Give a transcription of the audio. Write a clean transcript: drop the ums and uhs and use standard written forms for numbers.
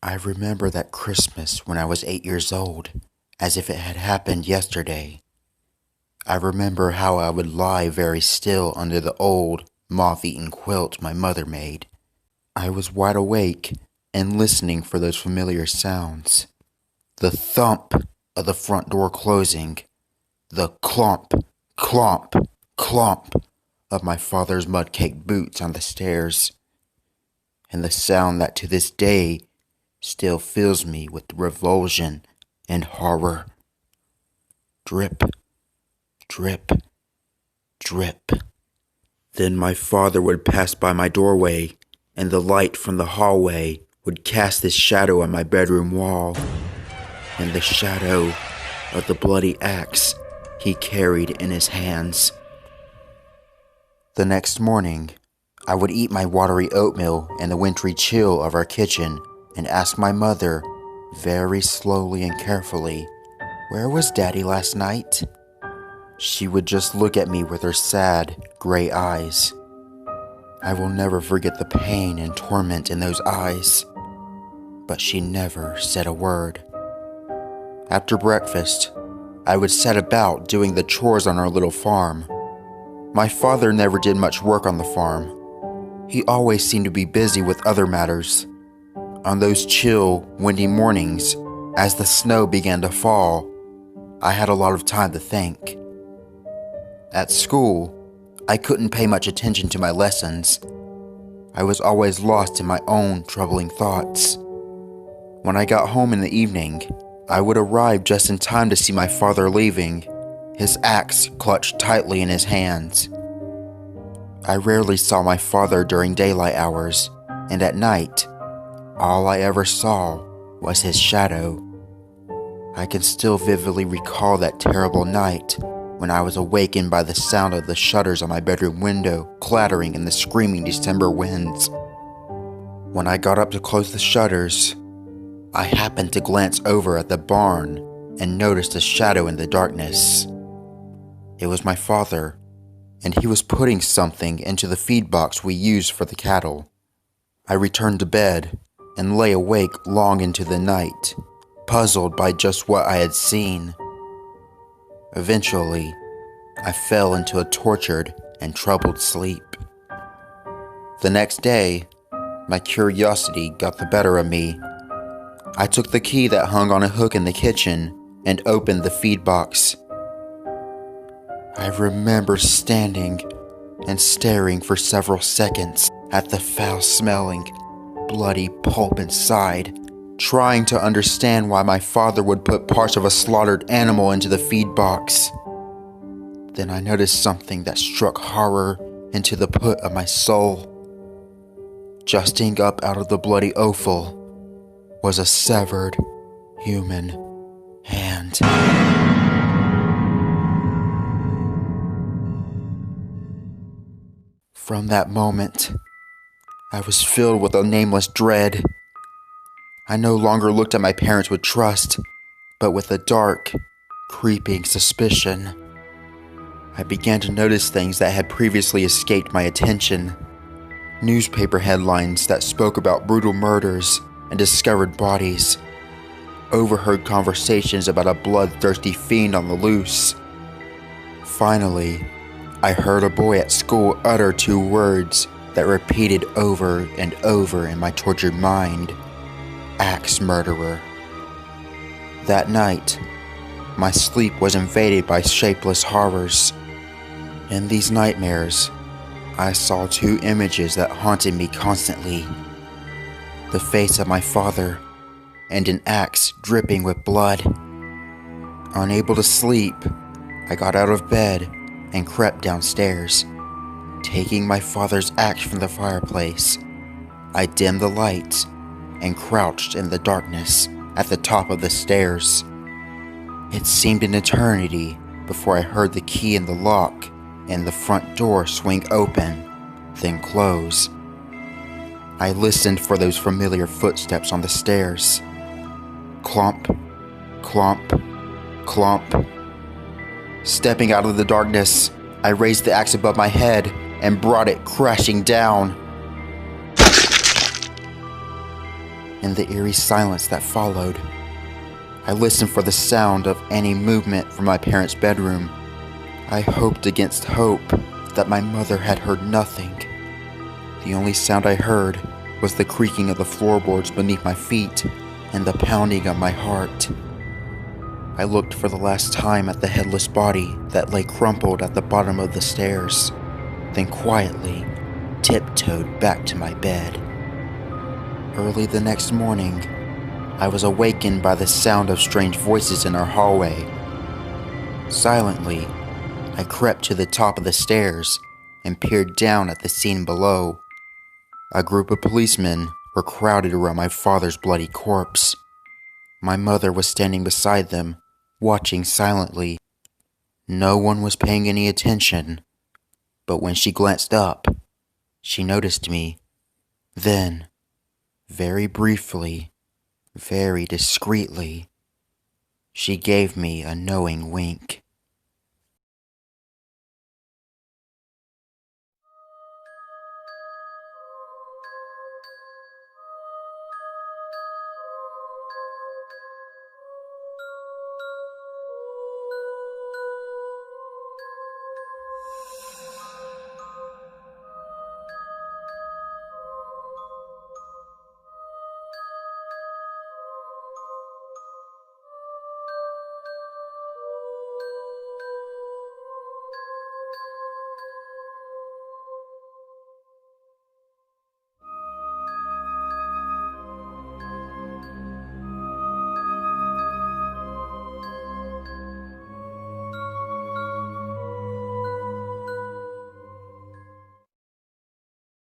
I remember that Christmas when I was 8 years old, as if it had happened yesterday. I remember how I would lie very still under the old, moth-eaten quilt my mother made. I was wide awake and listening for those familiar sounds. The thump of the front door closing, the clomp, clomp, clomp of my father's mud-caked boots on the stairs, and the sound that to this day still fills me with revulsion and horror. Drip, drip, drip. Then my father would pass by my doorway, and the light from the hallway would cast his shadow on my bedroom wall, and the shadow of the bloody axe he carried in his hands. The next morning, I would eat my watery oatmeal in the wintry chill of our kitchen and ask my mother, very slowly and carefully, "Where was Daddy last night?" She would just look at me with her sad, gray eyes. I will never forget the pain and torment in those eyes, but she never said a word. After breakfast, I would set about doing the chores on our little farm. My father never did much work on the farm. He always seemed to be busy with other matters. On those chill, windy mornings, as the snow began to fall, I had a lot of time to think. At school, I couldn't pay much attention to my lessons. I was always lost in my own troubling thoughts. When I got home in the evening, I would arrive just in time to see my father leaving, his axe clutched tightly in his hands. I rarely saw my father during daylight hours, and at night, all I ever saw was his shadow. I can still vividly recall that terrible night when I was awakened by the sound of the shutters on my bedroom window clattering in the screaming December winds. When I got up to close the shutters, I happened to glance over at the barn and noticed a shadow in the darkness. It was my father, and he was putting something into the feed box we used for the cattle. I returned to bed and lay awake long into the night, puzzled by just what I had seen. Eventually, I fell into a tortured and troubled sleep. The next day, my curiosity got the better of me. I took the key that hung on a hook in the kitchen and opened the feed box. I remember standing and staring for several seconds at the foul-smelling, bloody pulp inside, trying to understand why my father would put parts of a slaughtered animal into the feed box. Then I noticed something that struck horror into the pit of my soul. Jutting up out of the bloody offal was a severed human hand. From that moment, I was filled with a nameless dread. I no longer looked at my parents with trust, but with a dark, creeping suspicion. I began to notice things that had previously escaped my attention. Newspaper headlines that spoke about brutal murders and discovered bodies. Overheard conversations about a bloodthirsty fiend on the loose. Finally, I heard a boy at school utter two words that repeated over and over in my tortured mind: axe murderer. That night, my sleep was invaded by shapeless horrors. In these nightmares, I saw two images that haunted me constantly: the face of my father and an axe dripping with blood. Unable to sleep, I got out of bed and crept downstairs. Taking my father's axe from the fireplace, I dimmed the lights and crouched in the darkness at the top of the stairs. It seemed an eternity before I heard the key in the lock and the front door swing open, then close. I listened for those familiar footsteps on the stairs. Clomp, clomp, clomp. Stepping out of the darkness, I raised the axe above my head and brought it crashing down. In the eerie silence that followed, I listened for the sound of any movement from my parents' bedroom. I hoped against hope that my mother had heard nothing. The only sound I heard was the creaking of the floorboards beneath my feet and the pounding of my heart. I looked for the last time at the headless body that lay crumpled at the bottom of the stairs, then quietly tiptoed back to my bed. Early the next morning, I was awakened by the sound of strange voices in our hallway. Silently, I crept to the top of the stairs and peered down at the scene below. A group of policemen were crowded around my father's bloody corpse. My mother was standing beside them, watching silently. No one was paying any attention, but when she glanced up, she noticed me. Then, very briefly, very discreetly, she gave me a knowing wink.